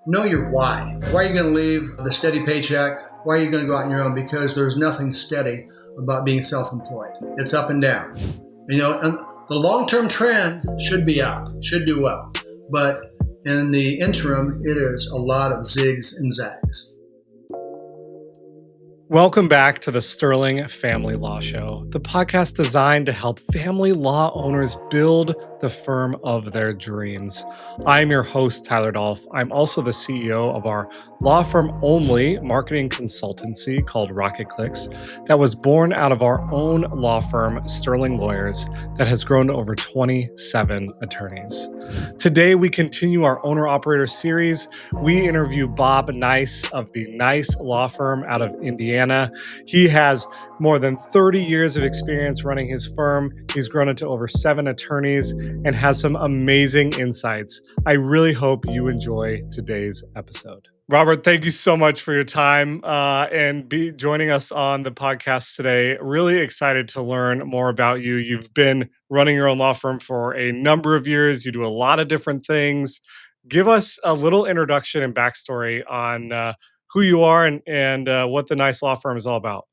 Know your why. Why are you going to leave the steady paycheck? Why are you going to go out on your own? Because there's nothing steady about being self-employed. It's up and down. And the long-term trend should be up, should do well. But in the interim, it is a lot of zigs and zags. Welcome back to the Sterling Family Law Show, the podcast designed to help family law owners build the firm of their dreams. I'm your host, Tyler Dolph. I'm also the CEO of our law firm only marketing consultancy called Rocket Clicks that was born out of our own law firm, Sterling Lawyers, that has grown to over 27 attorneys. Today, we continue our owner-operator series. We interview Bob Nice of the Nice Law Firm out of Indiana. He has more than 30 years of experience running his firm. He's grown it to over 7 attorneys and has some amazing insights. I really hope you enjoy today's episode. Robert, thank you so much for your time and joining us on the podcast today. Really excited to learn more about you. You've been running your own law firm for a number of years. You do a lot of different things. Give us a little introduction and backstory on who you are and what the Nice Law Firm is all about.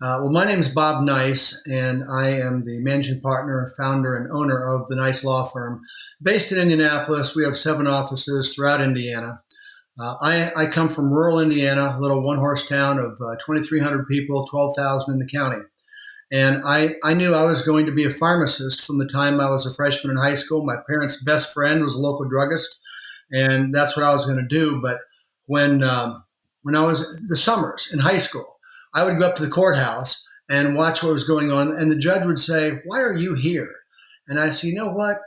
Well, my name is Bob Nice, and I am the managing partner, founder, and owner of the Nice Law Firm. Based in Indianapolis, we have 7 offices throughout Indiana. I come from rural Indiana, a little one-horse town of 2,300 people, 12,000 in the county. And I knew I was going to be a pharmacist from the time I was a freshman in high school. My parents' best friend was a local druggist, and that's what I was going to do. But when I was the summers in high school, I would go up to the courthouse and watch what was going on, and the judge would say, "Why are you here?" And I said, "You know what?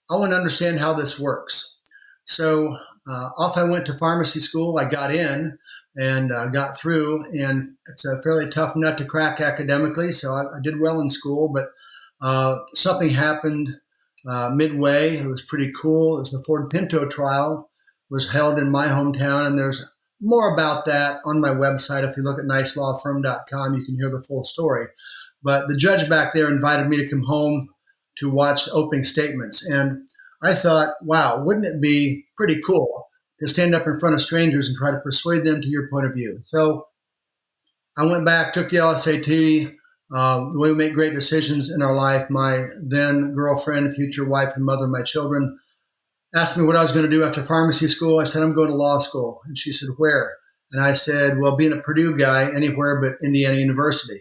I want to understand how this works." So off I went to pharmacy school. I got in and got through, and it's a fairly tough nut to crack academically, so I did well in school, but something happened midway. It was pretty cool. It was the Ford Pinto trial was held in my hometown, and there's more about that on my website. If you look at nicelawfirm.com, you can hear the full story. But the judge back there invited me to come home to watch the opening statements, and I thought, wow, wouldn't it be pretty cool to stand up in front of strangers and try to persuade them to your point of view? So I went back, took the LSAT. The way we make great decisions in our life, my then girlfriend, future wife, and mother of my children asked me what I was going to do after pharmacy school. I said, I'm going to law school. And she said, where? And I said, well, being a Purdue guy, anywhere but Indiana University.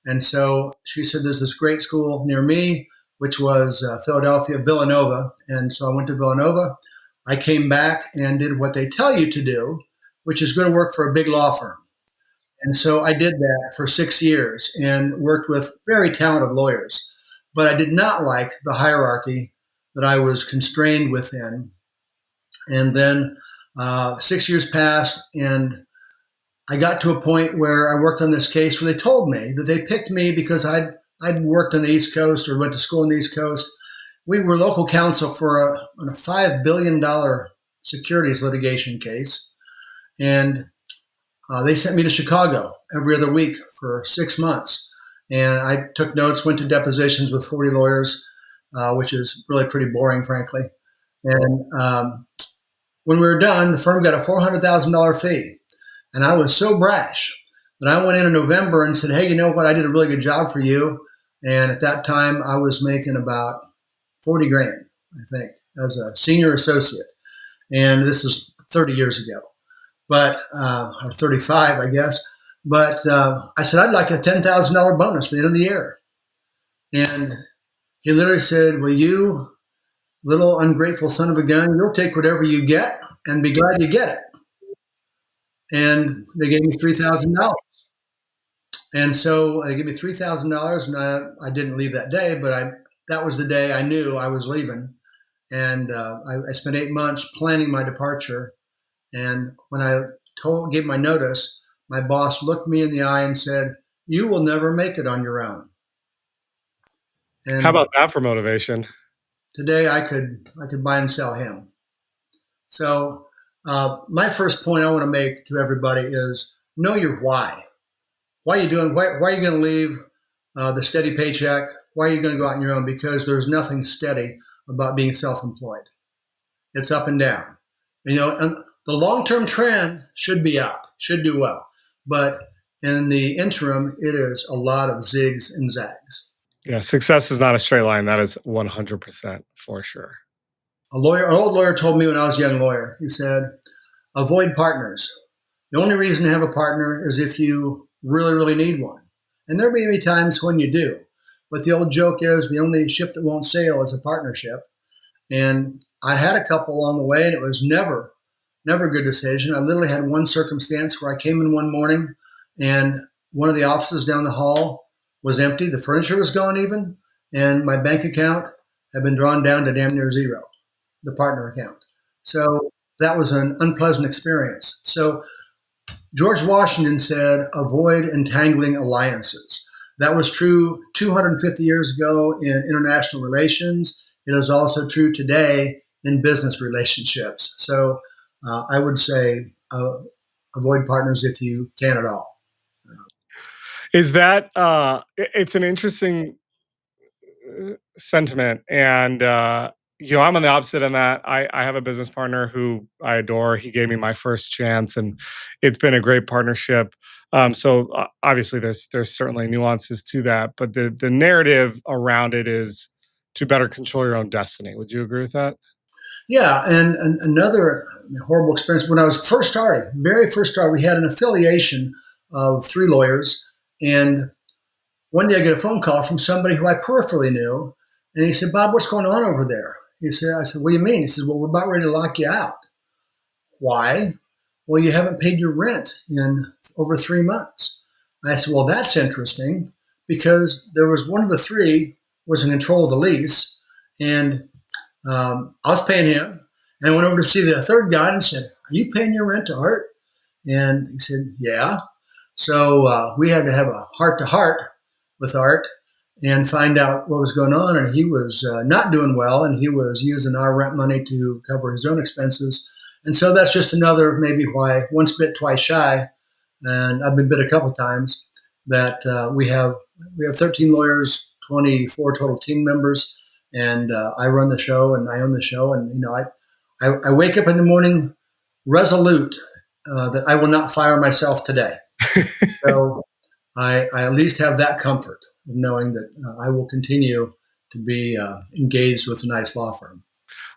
And so she said, there's this great school near me, which was Philadelphia, Villanova. And so I went to Villanova. I came back and did what they tell you to do, which is go to work for a big law firm. And so I did that for 6 years and worked with very talented lawyers. But I did not like the hierarchy that I was constrained within. And then 6 years passed, and I got to a point where I worked on this case where they told me that they picked me because I'd worked on the East Coast or went to school on the East Coast. We were local counsel for a $5 billion securities litigation case. And they sent me to Chicago every other week for 6 months. And I took notes, went to depositions with 40 lawyers, which is really pretty boring, frankly. And when we were done, the firm got a $400,000 fee. And I was so brash that I went in November and said, hey, you know what? I did a really good job for you. And at that time, I was making about 40 grand, I think, as a senior associate. And this is 30 years ago, but or 35, I guess. But I said, I'd like a $10,000 bonus at the end of the year. And he literally said, well, you little ungrateful son of a gun, you'll take whatever you get and be glad you get it. And they gave me $3,000. And so they gave me $3,000, and I didn't leave that day, but that was the day I knew I was leaving. And I spent 8 months planning my departure. And when I gave my notice, my boss looked me in the eye and said, you will never make it on your own. And how about that for motivation? Today I could buy and sell him. So my first point I want to make to everybody is know your why. Why are you doing? Why are you going to leave the steady paycheck? Why are you going to go out on your own? Because there's nothing steady about being self-employed. It's up and down. And The long-term trend should be up, should do well. But in the interim, it is a lot of zigs and zags. Yeah, success is not a straight line. That is 100% for sure. An old lawyer told me when I was a young lawyer, he said, avoid partners. The only reason to have a partner is if you really, really need one. And there may be times when you do. But the old joke is the only ship that won't sail is a partnership. And I had a couple along the way, and it was never a good decision. I literally had one circumstance where I came in one morning and one of the offices down the hall was empty. The furniture was gone even, and my bank account had been drawn down to damn near zero, the partner account. So that was an unpleasant experience. So George Washington said, avoid entangling alliances. That was true 250 years ago in international relations. It is also true today in business relationships. So I would say avoid partners if you can at all. Is that it's an interesting sentiment, and I'm on the opposite in that I have a business partner who I adore. He gave me my first chance, and it's been a great partnership. So obviously, there's certainly nuances to that, but the narrative around it is to better control your own destiny. Would you agree with that? Yeah, and another horrible experience when I was first starting, very first start, we had an affiliation of 3 lawyers, and one day I get a phone call from somebody who I peripherally knew, and he said, Bob, what's going on over there? I said, what do you mean? He says, well, we're about ready to lock you out. Why? Well, you haven't paid your rent in over 3 months. I said, well, that's interesting because there was one of the 3 was in control of the lease, and I was paying him, and I went over to see the third guy and said, are you paying your rent to Art? And he said, yeah. So we had to have a heart-to-heart with Art and find out what was going on. And he was not doing well, and he was using our rent money to cover his own expenses. And so that's just another maybe why once bit, twice shy, and I've been bit a couple of times, that we have 13 lawyers, 24 total team members, and I run the show and I own the show. And, I wake up in the morning resolute that I will not fire myself today. So I at least have that comfort of knowing that I will continue to be engaged with a nice law firm.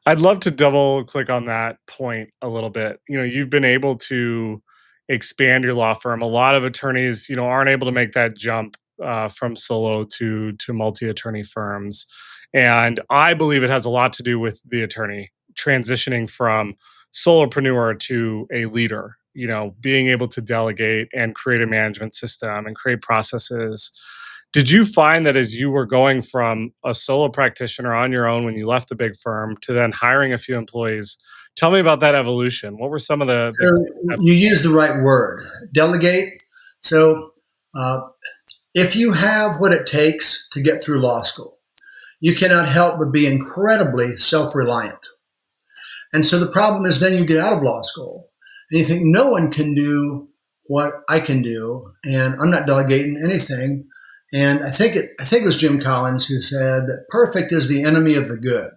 I'd love to double click on that point a little bit. You've been able to expand your law firm. A lot of attorneys, aren't able to make that jump from solo to multi-attorney firms. And I believe it has a lot to do with the attorney transitioning from solopreneur to a leader, being able to delegate and create a management system and create processes. Did you find that as you were going from a solo practitioner on your own when you left the big firm to then hiring a few employees? Tell me about that evolution. What were some of the you used the right word, delegate. So if you have what it takes to get through law school, you cannot help but be incredibly self-reliant. And so the problem is then you get out of law school and you think no one can do what I can do, and I'm not delegating anything. And I think it was Jim Collins who said that perfect is the enemy of the good.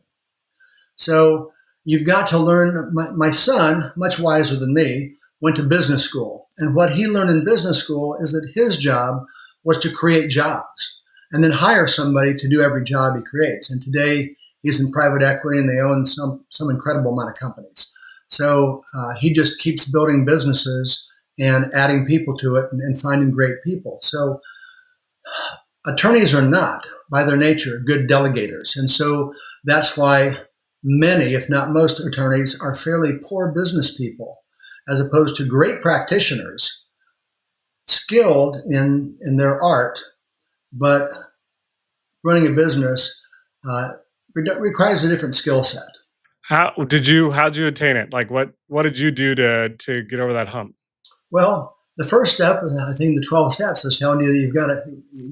So you've got to learn. My son, much wiser than me, went to business school. And what he learned in business school is that his job was to create jobs and then hire somebody to do every job he creates. And today he's in private equity and they own some incredible amount of companies. So he just keeps building businesses and adding people to it and finding great people. So attorneys are not, by their nature, good delegators. And so that's why many, if not most attorneys, are fairly poor business people, as opposed to great practitioners, skilled in their art, but running a business requires a different skill set. How'd you attain it? Like what did you do to get over that hump? Well, the first step, and I think the 12 steps, is telling you that you've got to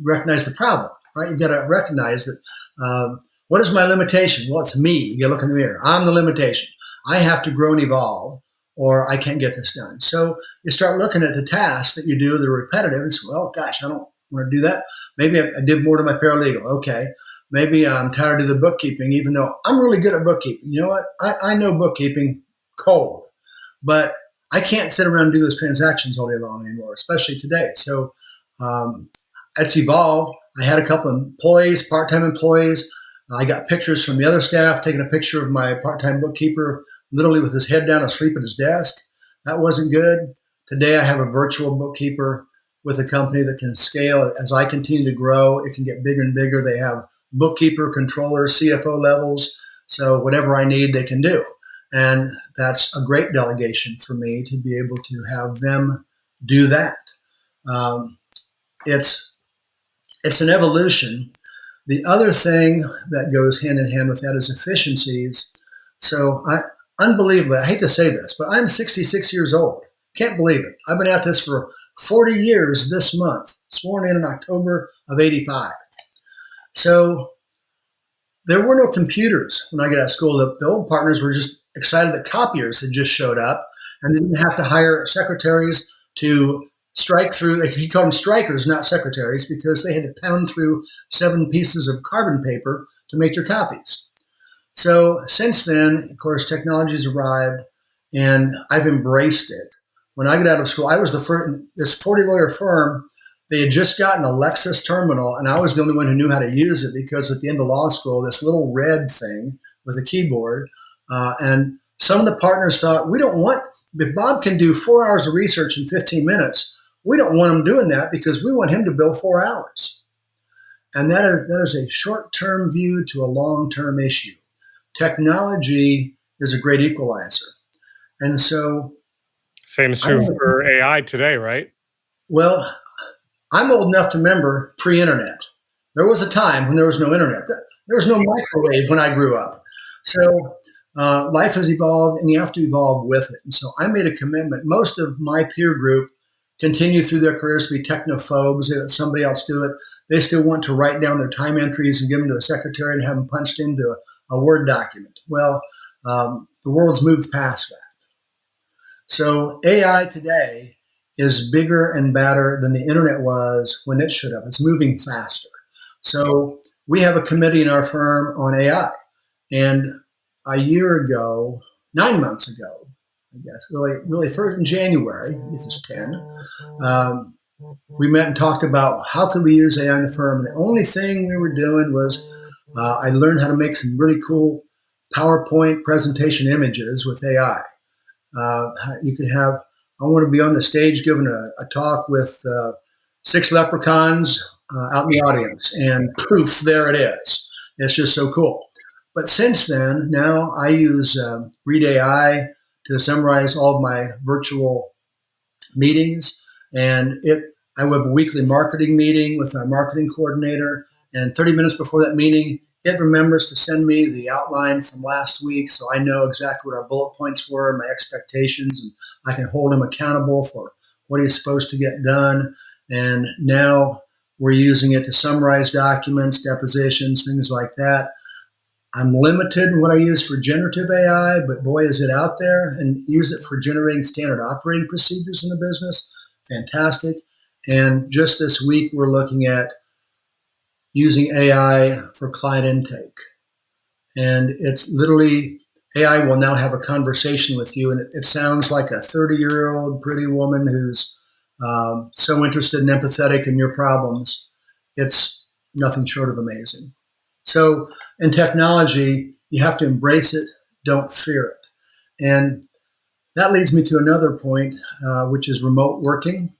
recognize the problem, right? You've got to recognize that what is my limitation? Well, it's me. You got to look in the mirror. I'm the limitation. I have to grow and evolve, or I can't get this done. So you start looking at the tasks that you do that are repetitive and say, well, gosh, I don't want to do that. Maybe I did more to my paralegal. Okay. Maybe I'm tired of the bookkeeping, even though I'm really good at bookkeeping. You know what? I know bookkeeping cold. But I can't sit around and do those transactions all day long anymore, especially today. So um, it's evolved. I had a couple of employees, part-time employees. I got pictures from the other staff, taking a picture of my part-time bookkeeper, literally with his head down asleep at his desk. That wasn't good. Today I have a virtual bookkeeper with a company that can scale as I continue to grow. It can get bigger and bigger. They have bookkeeper, controller, CFO levels. So whatever I need, they can do. And that's a great delegation for me to be able to have them do that. Um, it's an evolution. The other thing that goes hand in hand with that is efficiencies. So unbelievably, I hate to say this, but I'm 66 years old. Can't believe it. I've been at this for 40 years this month, sworn in October of 85. So there were no computers when I got out of school. The old partners were just excited that copiers had just showed up and they didn't have to hire secretaries to strike through. He called them strikers, not secretaries, because they had to pound through 7 pieces of carbon paper to make their copies. So since then, of course, technology's arrived and I've embraced it. When I got out of school, I was the first, this 40 lawyer firm, they had just gotten a Lexus terminal, and I was the only one who knew how to use it because at the end of law school, this little red thing with a keyboard, and some of the partners thought, we don't want, if Bob can do 4 hours of research in 15 minutes, we don't want him doing that because we want him to bill 4 hours. And that is a short-term view to a long-term issue. Technology is a great equalizer. And so... Same is true for AI today, right? Well, I'm old enough to remember pre-internet. There was a time when there was no internet. There was no microwave when I grew up. So life has evolved, and you have to evolve with it. And so I made a commitment. Most of my peer group continue through their careers to be technophobes. They let somebody else do it. They still want to write down their time entries and give them to a secretary and have them punched into a Word document. Well, the world's moved past that. So AI today is bigger and badder than the internet was when it should have. It's moving faster. So we have a committee in our firm on AI. And a year ago, 9 months ago, I guess, really first in January, this is 10, we met and talked about how could we use AI in the firm. And the only thing we were doing was I learned how to make some really cool PowerPoint presentation images with AI. You can have, I want to be on the stage giving a talk with 6 leprechauns out in the audience, and poof, there it is. It's just so cool. But since then, now I use Read AI to summarize all of my virtual meetings, and I have a weekly marketing meeting with our marketing coordinator, and 30 minutes before that meeting, it remembers to send me the outline from last week, so I know exactly what our bullet points were, my expectations, and I can hold him accountable for what he's supposed to get done. And now we're using it to summarize documents, depositions, things like that. I'm limited in what I use for generative AI, but boy, is it out there, and use it for generating standard operating procedures in the business. Fantastic. And just this week, we're looking at using AI for client intake. And it's literally, AI will now have a conversation with you, and it sounds like a 30-year-old pretty woman who's so interested and empathetic in your problems. It's nothing short of amazing. So in technology, you have to embrace it, don't fear it. And that leads me to another point, which is remote working.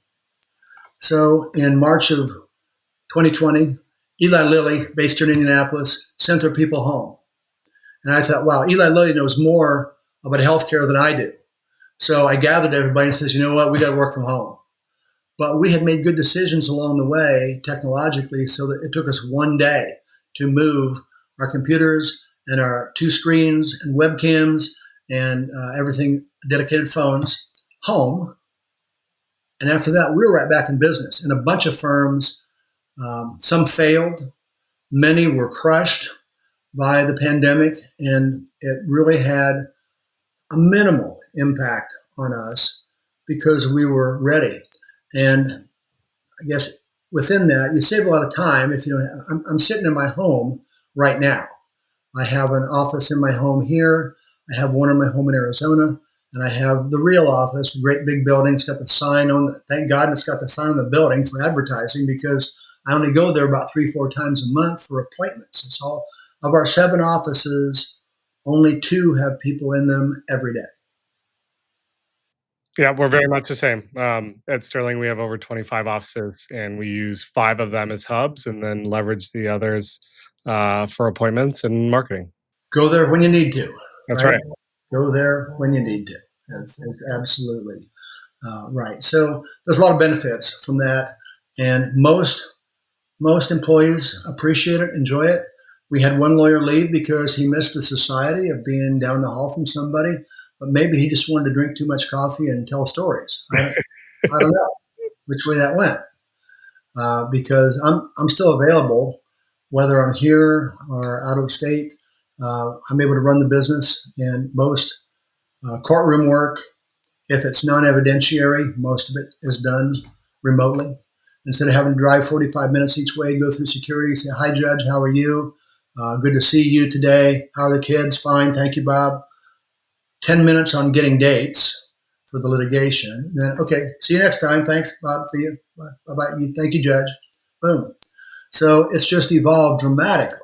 So in March of 2020, Eli Lilly, based here in Indianapolis, sent their people home. And I thought, wow, Eli Lilly knows more about healthcare than I do. So I gathered everybody and says, you know what, we got to work from home. But we had made good decisions along the way technologically, so that it took us one day to move our computers and our 2 screens and webcams and everything, dedicated phones, home. And after that, we were right back in business. And a bunch of firms, some failed, many were crushed by the pandemic, and it really had a minimal impact on us because we were ready. And I guess within that, you save a lot of time. If you don't, I'm sitting in my home right now. I have an office in my home here. I have one in my home in Arizona. And I have the real office, a great big building. It's got the sign on it. Thank God it's got the sign on the building for advertising, because I only go there about 3-4 times a month for appointments. It's all of our 7 offices, only 2 have people in them every day. Yeah, we're very much the same. At Sterling, we have over 25 offices, and we use 5 of them as hubs, and then leverage the others for appointments and marketing. Go there when you need to, That's right? right. Go there when you need to. That's absolutely right. So there's a lot of benefits from that, and most employees appreciate it, enjoy it. We had one lawyer leave because he missed the society of being down the hall from somebody, but maybe he just wanted to drink too much coffee and tell stories. I don't know which way that went, because I'm still available, whether I'm here or out of state. I'm able to run the business, and most courtroom work, if it's non-evidentiary, most of it is done remotely. Instead of having to drive 45 minutes each way, go through security, say, "Hi, Judge, how are you? Good to see you today. How are the kids? Fine, thank you, Bob." 10 minutes on getting dates for the litigation. Then, okay, see you next time. Thanks, Bob. See you. Bye-bye. Thank you, Judge. Boom. So it's just evolved dramatically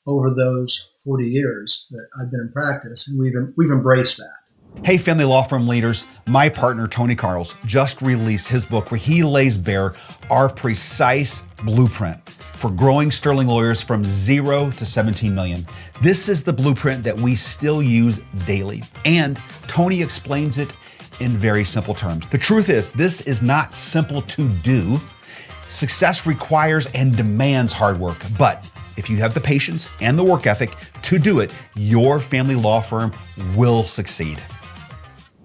over those 40 years that I've been in practice, and we've embraced that. Hey, family law firm leaders, my partner, Tony Carls, just released his book where he lays bare our precise blueprint for growing Sterling lawyers from 0 to 17 million. This is the blueprint that we still use daily. And Tony explains it in very simple terms. The truth is, this is not simple to do. Success requires and demands hard work, but if you have the patience and the work ethic to do it, your family law firm will succeed.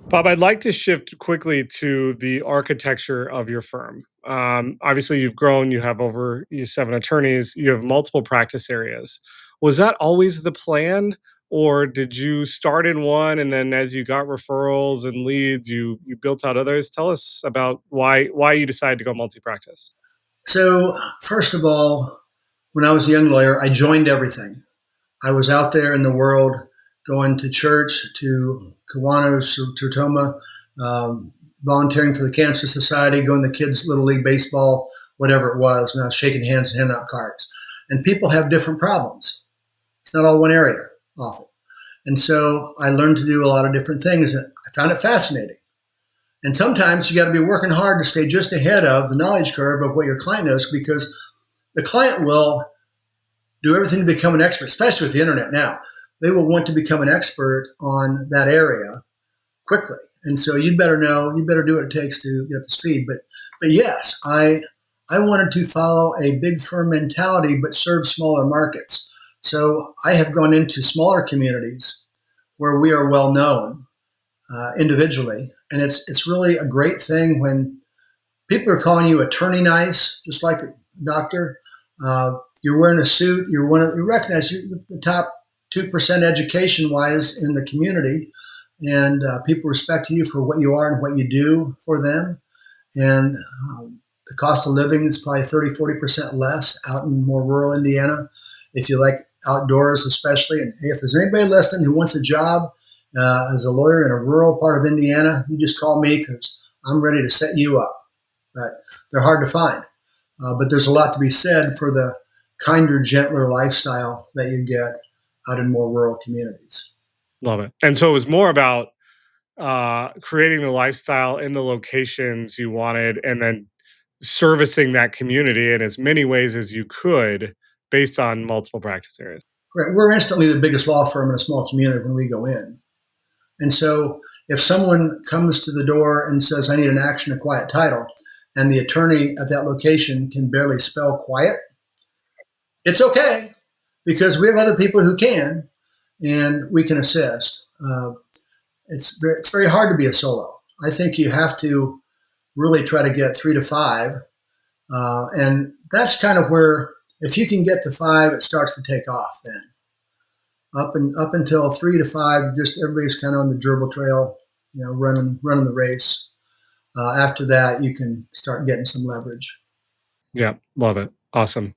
Bob, I'd like to shift quickly to the architecture of your firm. Obviously, you've grown, you have over 7 attorneys, you have multiple practice areas. Was that always the plan? Or did you start in one, and then as you got referrals and leads, you built out others? Tell us about why you decided to go multi-practice. So, first of all, when I was a young lawyer, I joined everything. I was out there in the world, going to church, to Kiwanis, to Toma, volunteering for the Cancer Society, going to kids' Little League Baseball, whatever it was, and I was shaking hands and handing out cards. And people have different problems. It's not all one area, often. And so I learned to do a lot of different things, and I found it fascinating. And sometimes you got to be working hard to stay just ahead of the knowledge curve of what your client knows, because the client will do everything to become an expert, especially with the internet now. They will want to become an expert on that area quickly. And so you better do what it takes to get up to speed. But yes, I wanted to follow a big firm mentality, but serve smaller markets. So I have gone into smaller communities where we are well known individually. And it's really a great thing when people are calling you attorney nice, just like a doctor. You're wearing a suit. You're recognized. You're the top 2% education wise in the community, and people respect you for what you are and what you do for them. And the cost of living is probably 30-40% less out in more rural Indiana, if you like outdoors especially. And hey, if there's anybody listening who wants a job as a lawyer in a rural part of Indiana, you just call me, because I'm ready to set you up. But they're hard to find. But there's a lot to be said for the kinder, gentler lifestyle that you get out in more rural communities. Love it. And so it was more about creating the lifestyle in the locations you wanted, and then servicing that community in as many ways as you could based on multiple practice areas. Right. We're instantly the biggest law firm in a small community when we go in. And so if someone comes to the door and says, "I need an action, a quiet title," and the attorney at that location can barely spell quiet, it's okay, because we have other people who can, and we can assist. It's very hard to be a solo. I think you have to really try to get 3 to 5. And that's kind of where, if you can get to 5, it starts to take off then. Up until 3 to 5, just everybody's kind of on the gerbil trail, running the race. After that, you can start getting some leverage. Yeah, love it. Awesome.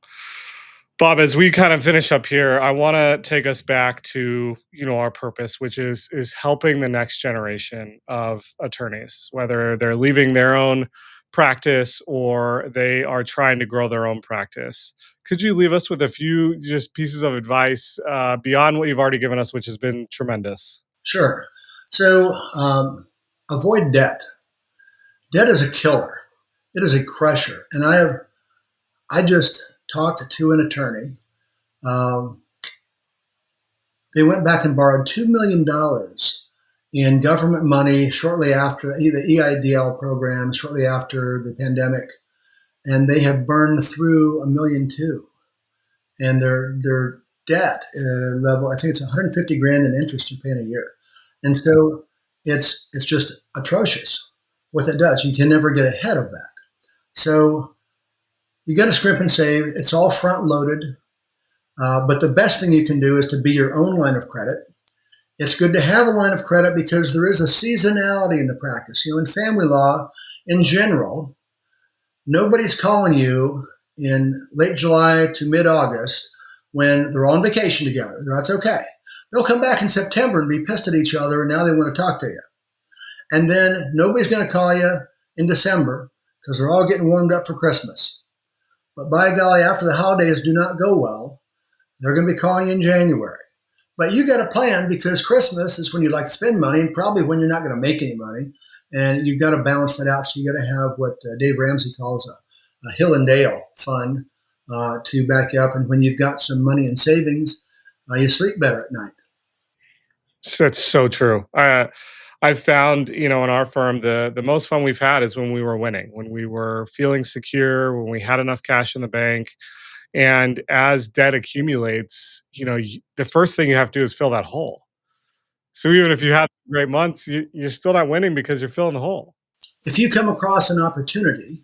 Bob, as we kind of finish up here, I want to take us back to, our purpose, which is helping the next generation of attorneys, whether they're leaving their own practice or they are trying to grow their own practice. Could you leave us with a few just pieces of advice beyond what you've already given us, which has been tremendous? Sure. So avoid debt. Debt is a killer. It is a crusher. And I just talked to an attorney. They went back and borrowed $2 million in government money shortly after the EIDL program, shortly after the pandemic. And they have burned through $1.2 million. And their debt level, I think it's 150 grand in interest you're paying a year. And so it's just atrocious what that does. You can never get ahead of that. So you got to scrimp and save. It's all front loaded. But the best thing you can do is to be your own line of credit. It's good to have a line of credit because there is a seasonality in the practice. In family law, in general, nobody's calling you in late July to mid-August when they're on vacation together. That's okay. They'll come back in September and be pissed at each other, and now they want to talk to you. And then nobody's going to call you in December because they're all getting warmed up for Christmas. But by golly, after the holidays do not go well, they're going to be calling you in January. But you got a plan because Christmas is when you like to spend money and probably when you're not going to make any money. And you've got to balance that out. So you got to have what Dave Ramsey calls a Hill and Dale fund to back you up. And when you've got some money in savings, you sleep better at night. That's so true. I've found, in our firm, the most fun we've had is when we were winning, when we were feeling secure, when we had enough cash in the bank. And as debt accumulates, the first thing you have to do is fill that hole. So even if you have great months, you're still not winning because you're filling the hole. If you come across an opportunity,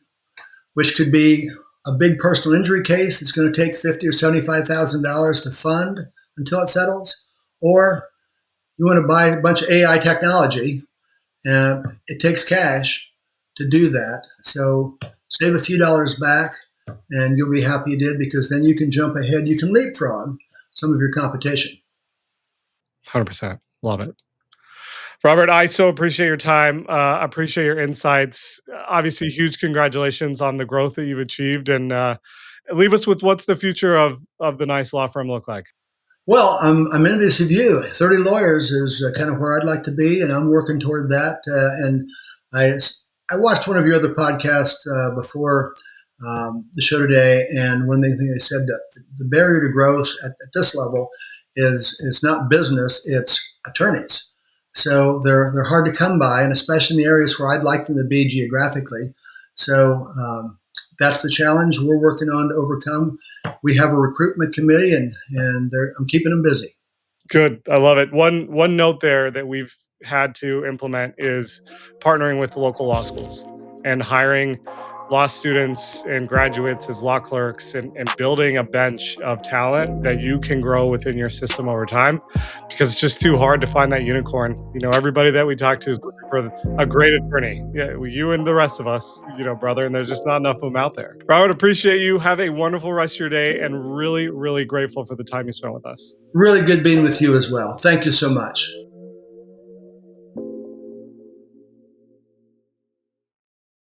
which could be a big personal injury case that's going to take $50,000 or $75,000 to fund until it settles, or you want to buy a bunch of AI technology, and it takes cash to do that. So save a few dollars back, and you'll be happy you did because then you can jump ahead. You can leapfrog some of your competition. 100%. Love it. Robert, I so appreciate your time. Appreciate your insights. Obviously, huge congratulations on the growth that you've achieved. And leave us with what's the future of the Nice Law Firm look like? Well, I'm envious of you. 30 lawyers is kind of where I'd like to be, and I'm working toward that. And I watched one of your other podcasts before the show today, and one thing they said that the barrier to growth at this level is not business, it's attorneys. So they're hard to come by, and especially in the areas where I'd like them to be geographically. So that's the challenge we're working on to overcome. We have a recruitment committee, and I'm keeping them busy. Good. I love it. One note there that we've had to implement is partnering with the local law schools and hiring law students and graduates as law clerks and building a bench of talent that you can grow within your system over time, because it's just too hard to find that unicorn. Everybody that we talk to is looking for a great attorney. Yeah, you and the rest of us, brother, and there's just not enough of them out there. Robert, appreciate you. Have a wonderful rest of your day and really, really grateful for the time you spent with us. Really good being with you as well. Thank you so much.